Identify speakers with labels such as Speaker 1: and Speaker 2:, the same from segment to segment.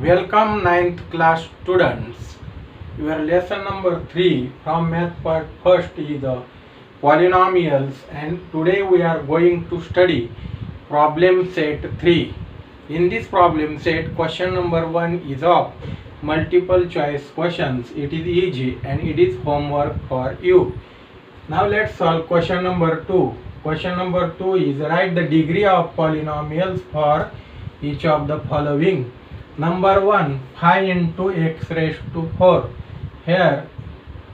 Speaker 1: Welcome ninth class students. Your lesson number 3 from math part first is the polynomials, and today we are going to study problem set 3. In this problem set, question number 1 is of multiple choice questions. It is easy and it is homework for you. Now let's solve question number 2. Question number 2 is write the degree of polynomials for each of the following. Number 1, 5 into x raised to 4. Here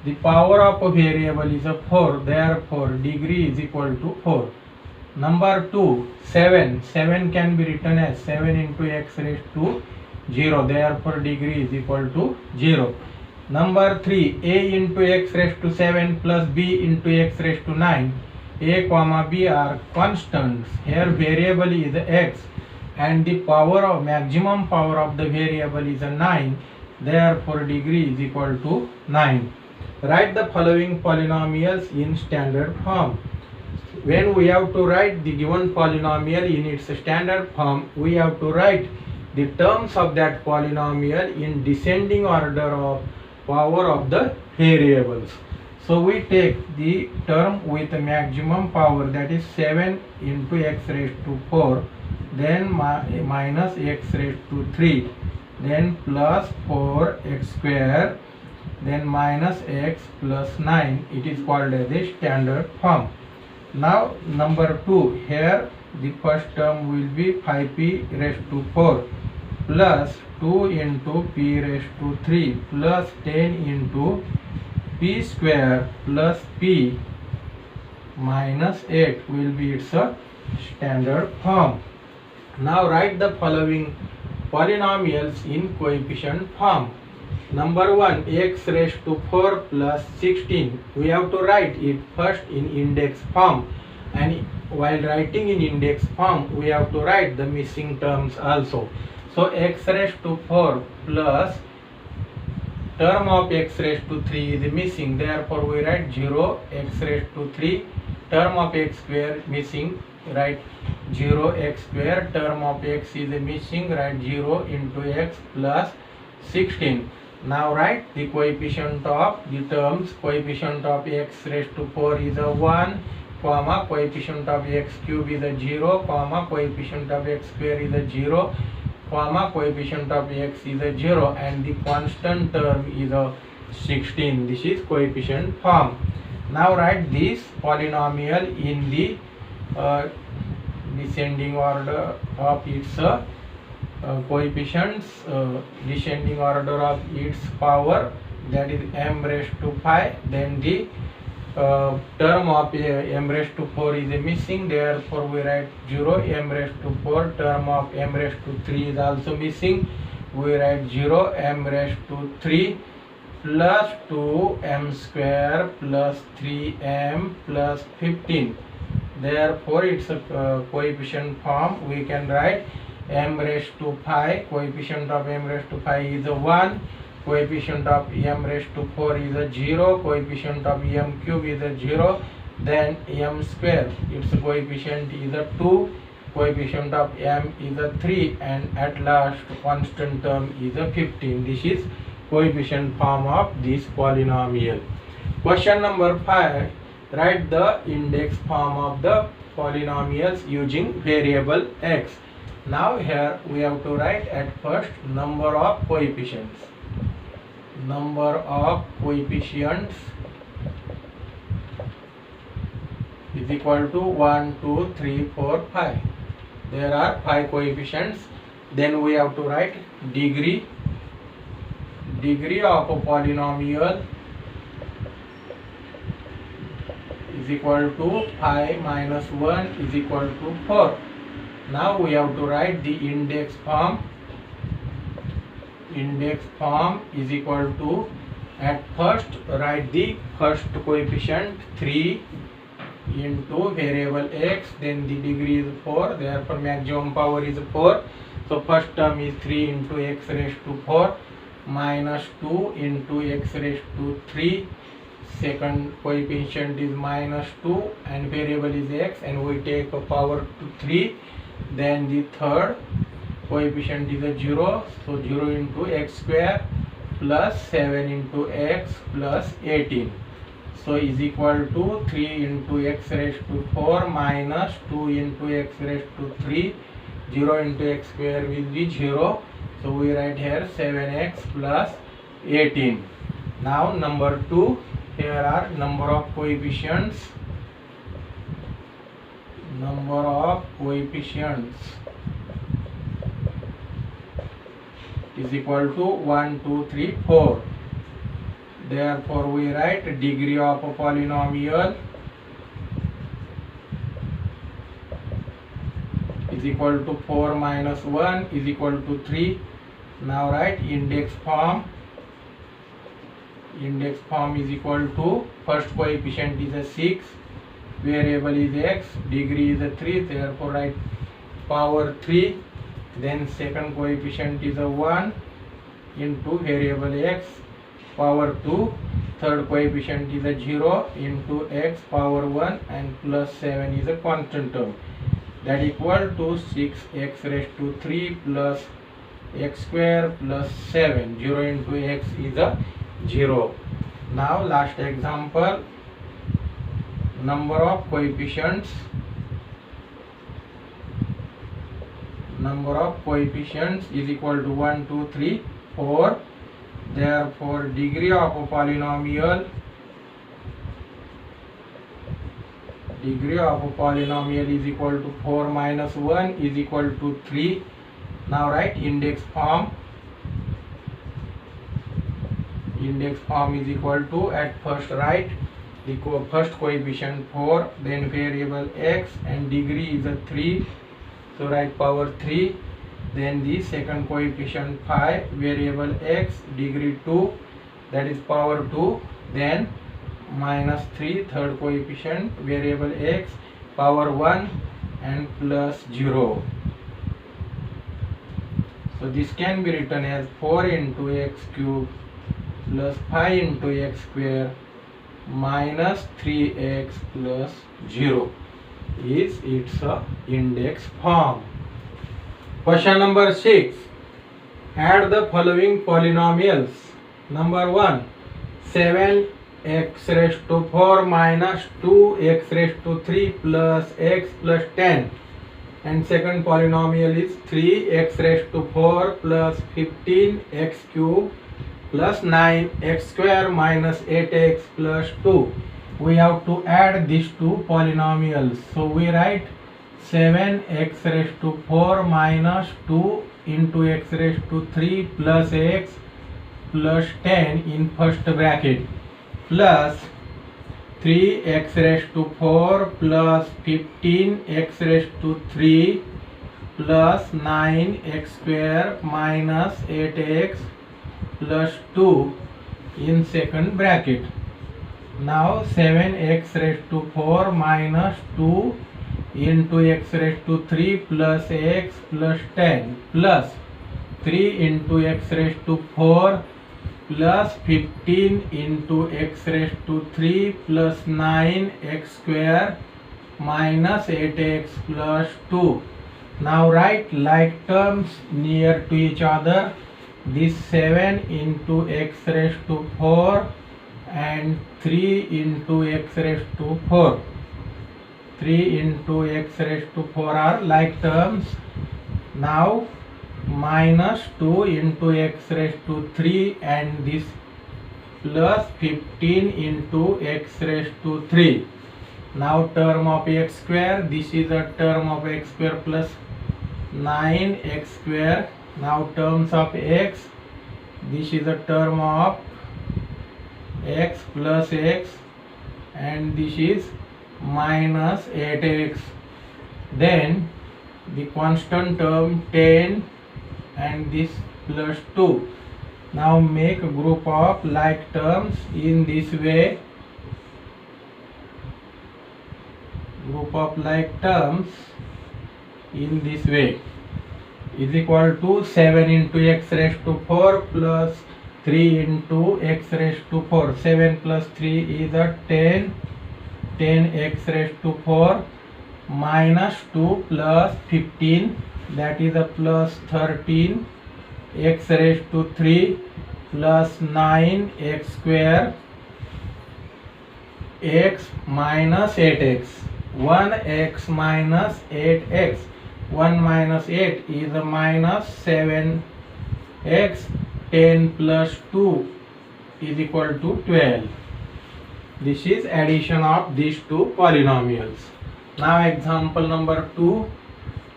Speaker 1: the power of a variable is a 4, therefore degree is equal to 4. Number 2, 7. 7 can be written as 7 into x raised to 0, therefore degree is equal to 0. Number 3, a into x raised to 7 plus b into x raised to 9. A comma b are constants. Here variable is x and the maximum power of the variable is a 9, therefore degree is equal to 9. Write the following polynomials in standard form. When we have to write the given polynomial in its standard form, we have to write the terms of that polynomial in descending order of power of the variables. So we take the term with maximum power, that is 7 into x raised to 4, then minus x raised to 3, then plus 4x square, then minus x plus 9. It is called as a standard form. Now number 2, here the first term will be 5p raised to 4 plus 2 into p raised to 3 plus 10 into p square plus p minus 8 will be its standard form. Now write the following polynomials in coefficient form. Number 1, x raised to 4 plus 16. We have to write it first in index form, and while writing in index form we have to write the missing terms also. So x raised to 4 plus term of x raised to 3 is missing, therefore we write 0 x raised to 3. Term of x square missing, write 0 x square. Term of x is missing, write 0 into x plus 16. Now write the coefficient of the terms. Coefficient of x raised to 4 is a 1, comma, coefficient of x cube is a 0, comma, coefficient of x square is a 0, comma, coefficient of x is a 0, and the constant term is a 16. This is coefficient form. Now write this polynomial in the descending order of its coefficients, descending order of its power, that is m raised to 5. Then the term of m raised to 4 is missing, therefore we write 0 m raised to 4. Term of m raised to 3 is also missing, we write 0 m raised to 3 plus 2 m square plus 3m plus 15. Therefore its coefficient form we can write m raised to 5. Coefficient of m raised to 5 is a 1. Coefficient of m raised to 4 is a 0. Coefficient of m cube is a 0. Then m square, its coefficient is a 2. Coefficient of m is a 3, and at last constant term is a 15. This is coefficient form of this polynomial. Question number 5. Write the index form of the polynomials using variable x. Now here we have to write at first number of coefficients. Number of coefficients is equal to 1, 2, 3, 4, 5. There are 5 coefficients. Then we have to write degree. Degree of a polynomial is equal to 5 minus 1 is equal to 4. Now we have to write the index form. Index form is equal to, at first write the first coefficient 3 into variable x, then the degree is 4, therefore maximum power is 4. So first term is 3 into x raised to 4 minus 2 into x raised to 3. Second coefficient is minus 2 and variable is x, and we take a power to 3. Then the third coefficient is a 0, so 0 into x square plus 7 into x plus 18. So is equal to 3 into x raised to 4 minus 2 into x raised to 3. 0 into x square will be 0. So we write here 7x plus 18. Now number 2, here are number of coefficients. Number of coefficients is equal to 1, 2, 3, 4. Therefore we write degree of a polynomial is equal to 4 minus 1 is equal to 3. Now write index form. Index form is equal to first coefficient is a 6, variable is x, degree is a 3, therefore write power 3. Then second coefficient is a 1 into variable x, power 2. Third coefficient is a 0 into x power 1 and plus 7 is a constant term. That equal to 6x raised to 3 plus x square plus 7. 0 into x is a 0. Now last example, number of coefficients. Number of coefficients is equal to 1, 2, 3, 4. Therefore degree of a polynomial is equal to 4 minus 1 is equal to 3. Now write index form. Index form is equal to, at first write the first coefficient 4, then variable x and degree is a 3, so write power 3. Then the second coefficient 5, variable x, degree 2, that is power 2, then minus 3, third coefficient, variable x, power 1 and plus 0. So this can be written as 4 into x cube plus 5 into x square minus 3x plus 0 is its index form. Question number 6. Add the following polynomials. Number 1, 7x raised to 4 minus 2x raised to 3 plus x plus 10. And second polynomial is 3x raised to 4 plus 15x cube plus 9x square minus 8x plus 2. We have to add these two polynomials. So we write 7x raised to 4 minus 2 into x raised to 3 plus x plus 10 in first bracket plus 3x raised to 4 plus 15x raised to 3 plus 9x square minus 8x plus 2 in second bracket. Now 7x raised to 4 minus 2 into x raised to 3 plus x plus 10 plus 3 into x raised to 4 plus 15 into x raised to 3 plus 9x square minus 8x plus 2. Now write like terms near to each other. This 7 into x raised to 4 and 3 into x raised to 4. 3 into x raised to 4 are like terms. Now minus 2 into x raised to 3 and this plus 15 into x raised to 3. Now term of x square, this is a term of x square plus 9x square. Now terms of x, this is a term of x plus x and this is minus 8x. Then the constant term 10 and this plus 2. Now make a group of like terms in this way. Group of like terms in this way is equal to 7 into x raised to 4 plus 3 into x raised to 4. 7 plus 3 is a 10. 10x raised to 4 minus 2 plus 15 that is a plus 13 x raised to 3 plus 9 x square x minus 8x. 1x minus 8x. 1 minus 8 is a minus 7x. 10 plus 2 is equal to 12. This is addition of these two polynomials. Now example number 2.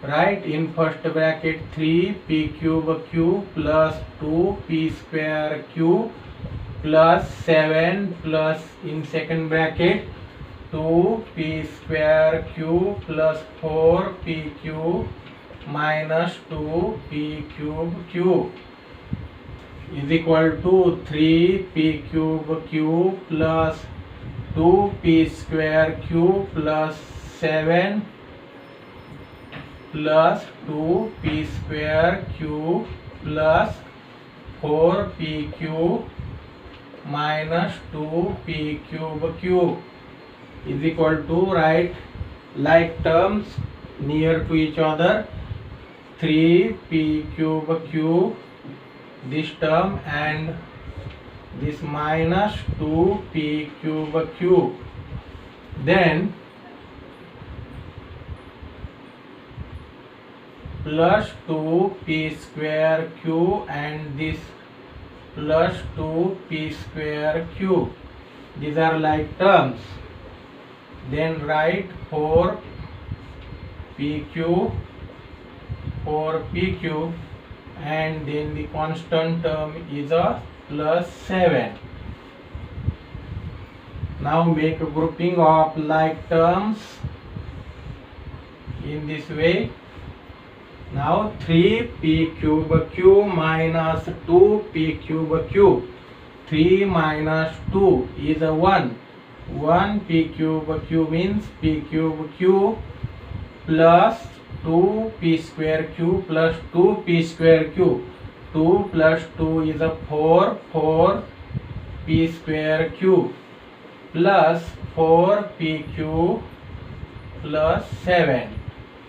Speaker 1: Write in first bracket 3p cube q plus 2p square q plus 7 plus in second bracket 2p square q plus 4p q minus 2p cube q is equal to 3p cube q plus 2p square q plus 7 plus 2p square q plus 4pq minus 2p cube q is equal to, write like terms near to each other. 3p cube q, this term, and this minus 2p cube q. Then plus 2p square q and this plus 2p square q. These are like terms. Then write 4pq and then the constant term is a plus 7. Now make a grouping of like terms in this way. Now 3p cube q minus 2p cube q. 3 minus 2 is a 1. 1p cube q means p cube q plus 2p square q plus 2p square q. 2 plus 2 is a 4. 4p square q plus 4pq plus 7.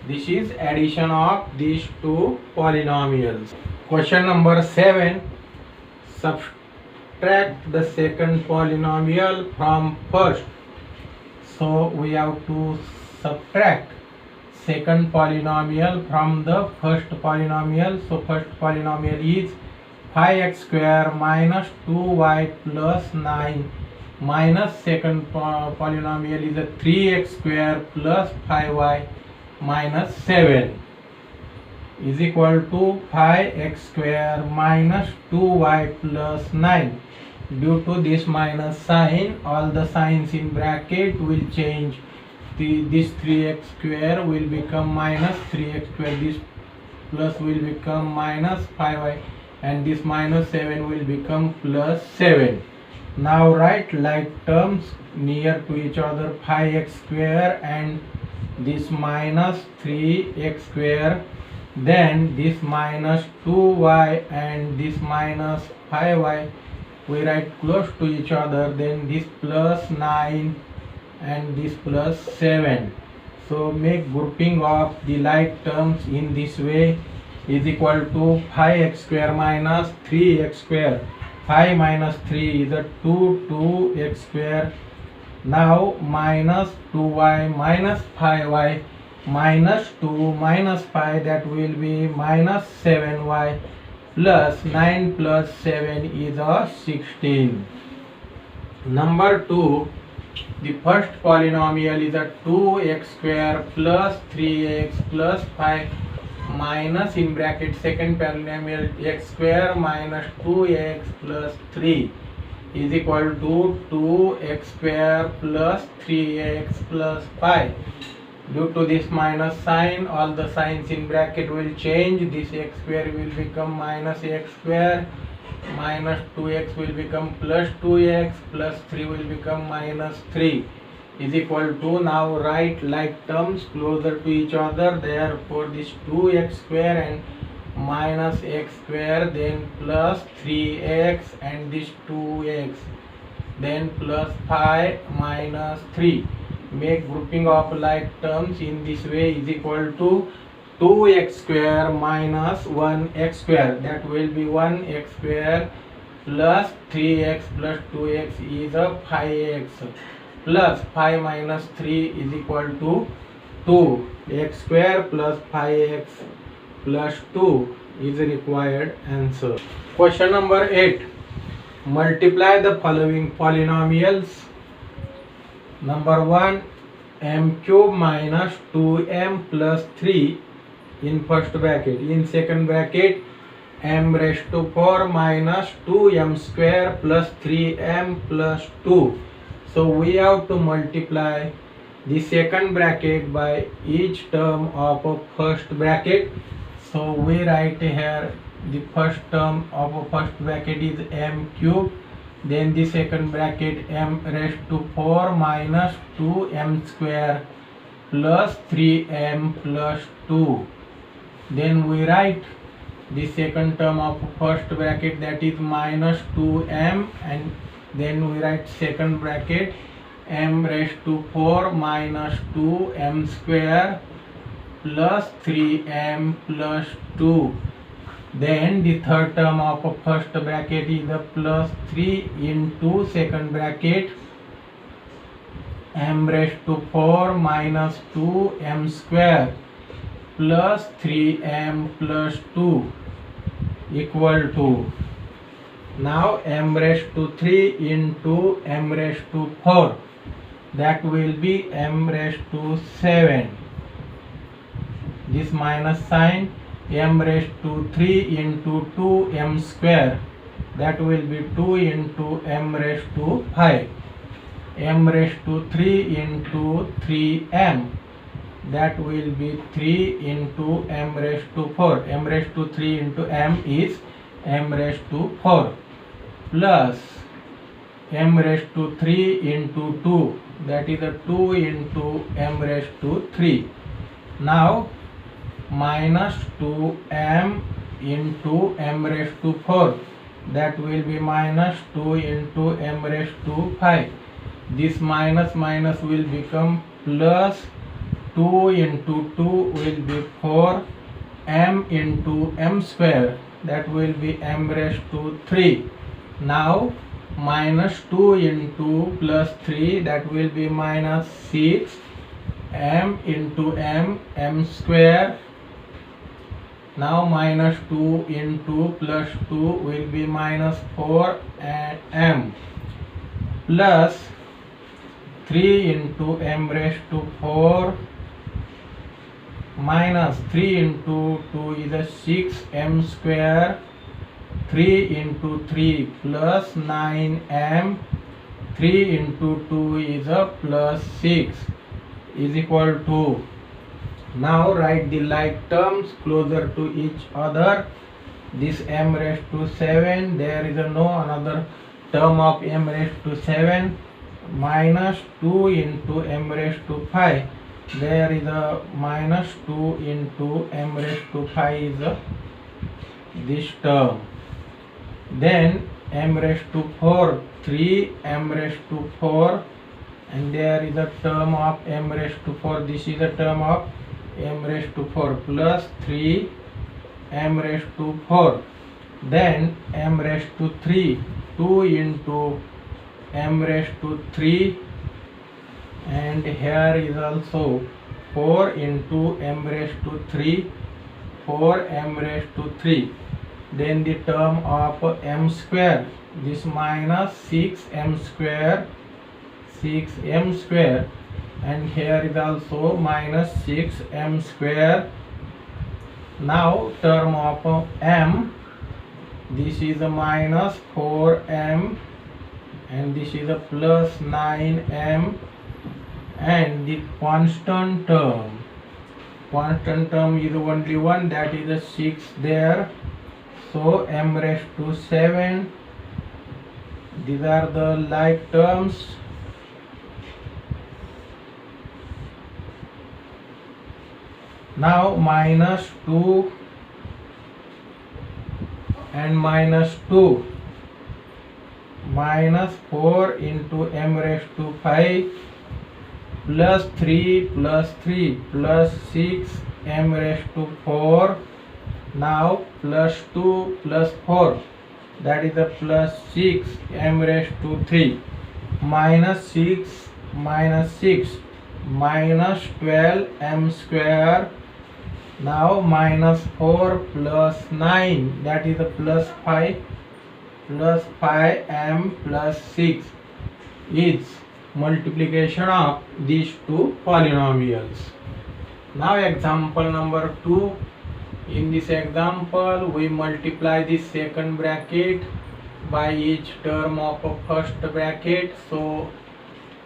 Speaker 1: This is addition of these two polynomials. Question number 7. Subtract the second polynomial from first. So we have to subtract second polynomial from the first polynomial. So first polynomial is 5x square minus 2y plus 9 minus second polynomial is a 3x square plus 5y minus 7 is equal to 5x square minus 2y plus 9. Due to this minus sign, all the signs in bracket will change. This 3x square will become minus 3x square. This plus will become minus 5y and this minus 7 will become plus 7. Now write like terms near to each other. 5x square and this minus 3x square, then this minus 2y and this minus 5y we write close to each other, then this plus 9 and this plus 7. So make grouping of the like terms in this way is equal to 5x square minus 3x square. 5 minus 3 is a 2x square. Now minus 2y minus 5y minus 2 minus 5, that will be minus 7y plus 9 plus 7 is a 16. Number 2. The first polynomial is a 2x square plus 3x plus 5 minus in bracket second polynomial x square minus 2x plus 3 is equal to 2x square plus 3x plus 5. Due to this minus sign, all the signs in bracket will change. This x square will become minus x square, minus 2x will become plus 2x, plus 3 will become minus 3 is equal to, now write like terms closer to each other. Therefore this 2x square and minus x square, then plus 3x and this 2x, then plus 5 minus 3. Make grouping of like terms in this way is equal to 2x square minus 1x square, that will be 1x square plus 3x plus 2x is a 5x plus 5 minus 3 is equal to 2. X square plus 5x plus 2 is the required answer. Question number 8. Multiply the following polynomials. Number 1, m cube minus 2m plus 3 in first bracket. In second bracket, m raised to 4 minus 2m square plus 3m plus 2. So we have to multiply the second bracket by each term of a first bracket. So we write here the first term of a first bracket is m cube. Then the second bracket m raised to 4 minus 2m square plus 3m plus 2. Then we write the second term of first bracket, that is minus 2m, and then we write second bracket m raised to 4 minus 2m square plus 3m plus 2. Then the third term of first bracket is the plus 3 into second bracket m raised to 4 minus 2m square plus 3m plus 2 equal to, now m raised to 3 into m raised to 4, that will be m raised to 7. This minus sign, m raised to 3 into 2m square, that will be 2 into m raised to 5. M raised to 3 into 3m, that will be 3 into m raised to 4. M raised to 3 into m is m raised to 4 plus m raised to 3 into 2, that is a 2 into m raised to 3. Now minus 2m into m raised to 4, that will be minus 2 into m raised to 5. This minus minus will become plus 2 into 2 will be 4, m into m square, that will be m raised to 3. Now minus 2 into plus 3, that will be minus 6, m into m square. Now minus 2 into plus 2 will be minus 4 and m plus 3 into m raised to 4 minus 3 into 2 is a 6m square, 3 into 3 plus 9m, 3 into 2 is a plus 6 is equal to, now write the like terms closer to each other. This m raised to 7, there is no another term of m raised to 7, minus 2 into m raised to 5, there is a minus 2 into m raised to 5 is this term. Then m raised to 4, 3 m raised to 4, and there is a term of m raised to 4, this is a term of m raised to 4 plus 3 m raised to 4. Then m raised to 3, 2 into m raised to 3, and here is also 4 into m raised to 3, 4 m raised to 3. Then the term of m square, this minus 6m square, 6m square, and here is also minus 6m square. Now term of m, this is a minus 4m, and this is a plus 9m, and the constant term is only one, that is a 6 there. So m raised to 7, these are the like terms. Now minus 2 and minus 2, minus 4 into m raised to 5 plus 3 plus 3 plus 6 m raised to 4. Now plus 2 plus 4, that is a plus 6 m raised to 3, minus 6 minus 6 minus 12 m square. Now minus 4 plus 9, that is a plus 5 m plus 6 is multiplication of these two polynomials. Now example number 2. In this example we multiply the second bracket by each term of a first bracket. So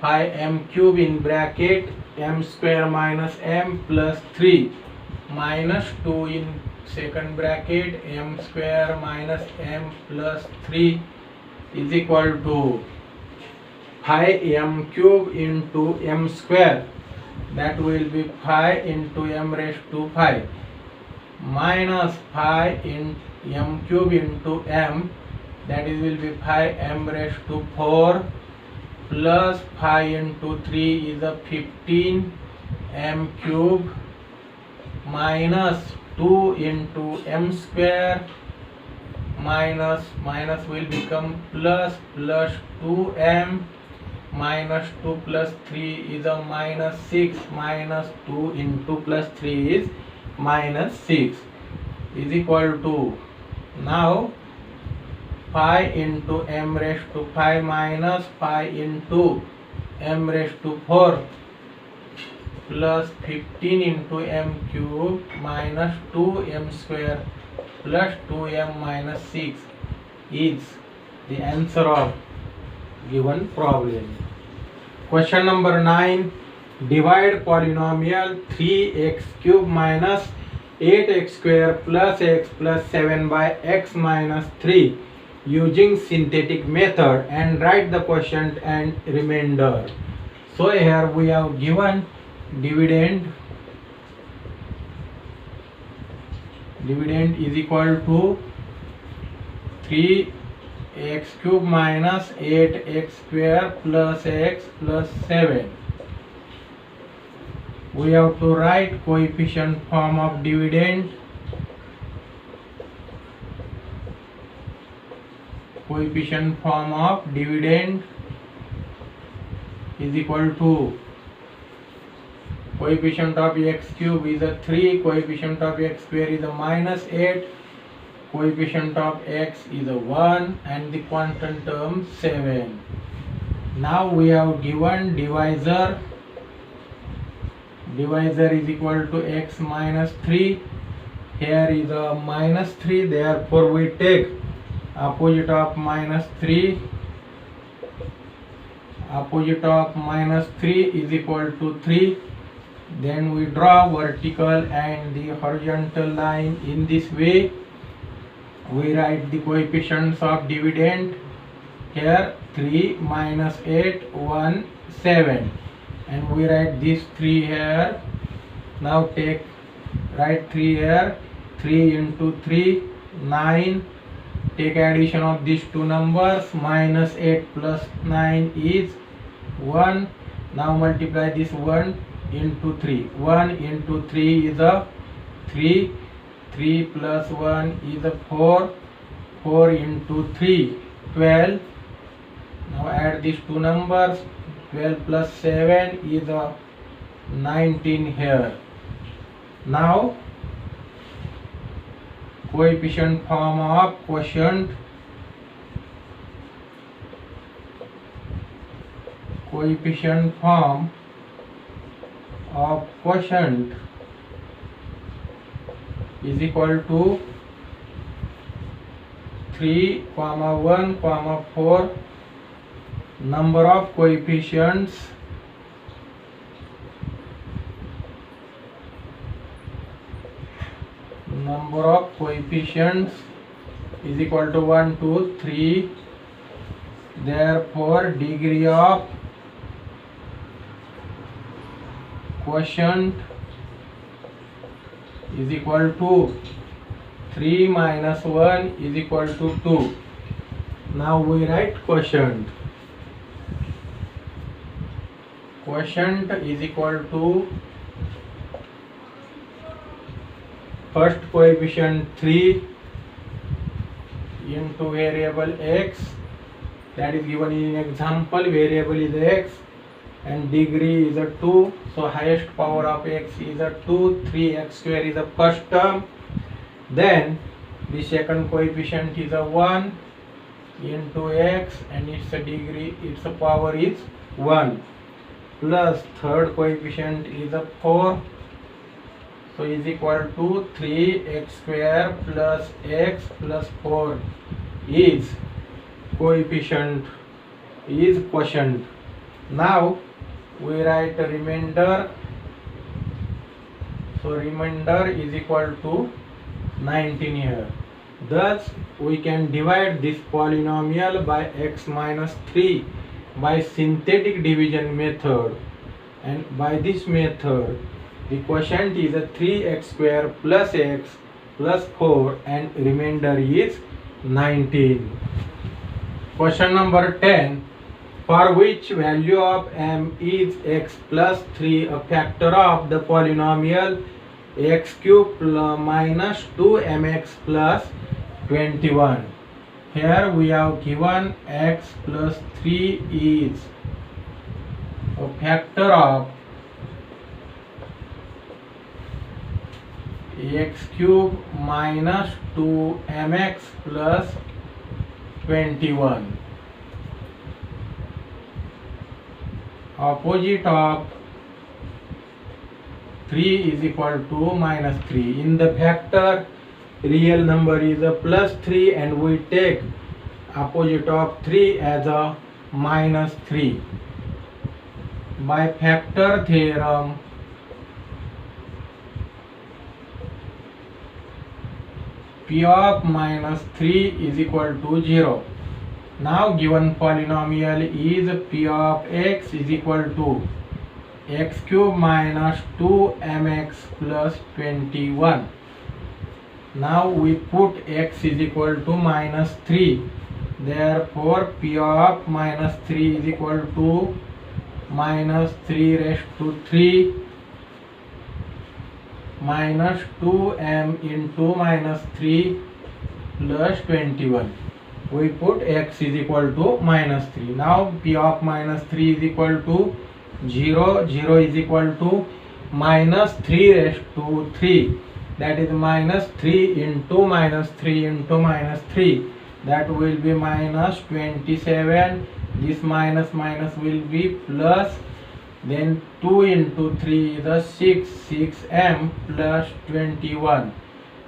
Speaker 1: 5m cube in bracket m square minus m plus 3 minus 2 in second bracket m square minus m plus 3 is equal to 5m cube into m square, that will be 5 into m raised to 5, minus 5 in m cube into m, that is will be 5m raised to 4, plus 5 into 3 is a 15 m cube, minus 2 into m square, minus will become plus 2m, minus 2 plus 3 is a minus 6, minus 2 into plus 3 is minus 6 is equal to, now 5 into m raised to 5 minus 5 into m raised to 4 plus 15 into m cube minus 2m square plus 2m minus 6 is the answer of given problem. Question number 9. Divide polynomial 3x cube minus 8x square plus x plus 7 by x minus 3 using synthetic method and write the quotient and remainder. So here we have given dividend is equal to 3x cube minus 8x square plus x plus 7. We have to write coefficient form of dividend. Coefficient form of dividend is equal to coefficient of x cube is a 3, coefficient of x square is a minus 8, coefficient of x is a 1 and the quantum term 7. Now we have given divisor is equal to x minus 3. Here is a minus 3, therefore we take opposite of minus 3. Opposite of minus 3 is equal to 3. Then we draw vertical and the horizontal line in this way. We write the coefficients of dividend. Here 3 minus 8 1 7, and we write this 3 here. Now write 3 here. 3 into 3 9. Take addition of these two numbers. Minus 8 plus 9 is 1. Now multiply this 1 into 3. 1 into 3 is a 3. 3 plus 1 is a 4. 4 into 3 12. Now add these two numbers. 12 plus 7 is a 19 here. Now coefficient form of quotient. Coefficient form of quotient is equal to 3, 1, 4. Number of coefficients is equal to 1, 2, 3. Therefore degree of quotient is equal to 3 minus 1 is equal to 2. Now we write quotient. Quotient is equal to first coefficient 3 into variable x, that is given in example. Variable is x and degree is a 2, so highest power of x is a 2, 3x square is the first term. Then the second coefficient is a 1 into x and its degree, its power is 1, plus third coefficient is a 4, so is equal to 3x square plus x plus 4 is coefficient, is quotient. Now we write a remainder, so remainder is equal to 19 here. Thus we can divide this polynomial by x minus 3 by synthetic division method, and by this method the quotient is a 3x square plus x plus 4 and remainder is 19. Question number 10. For which value of m is x plus 3 a factor of the polynomial x cube minus 2mx plus 21. Here we have given x plus 3 is a factor of x cube minus 2mx plus 21. Opposite of 3 is equal to minus 3. In the factor, real number is a plus 3 and we take opposite of 3 as a minus 3. By factor theorem, p of minus 3 is equal to 0. Now given polynomial is p of x is equal to x cube minus 2mx plus 21. Now we put x is equal to minus 3. Therefore p of minus 3 is equal to minus 3 raised to 3 minus 2m into minus 3 plus 21. We put x is equal to minus 3. Now p of minus 3 is equal to 0. 0 is equal to minus 3 raised to 3. That is minus 3 into minus 3 into minus 3. That will be minus 27. This minus minus will be plus. Then 2 into 3 is a 6. 6m plus 21.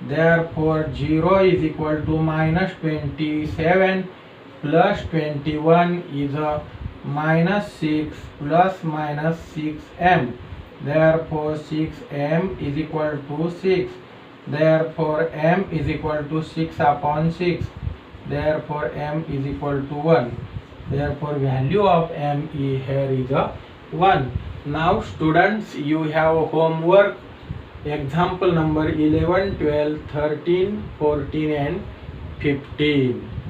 Speaker 1: Therefore 0 is equal to minus 27 plus 21 is a minus 6 plus minus 6m. Therefore 6m is equal to 6. Therefore m is equal to 6 upon 6. Therefore m is equal to 1. Therefore value of m here is a 1. Now students, you have homework. Example number 11, 12, 13, 14 and 15.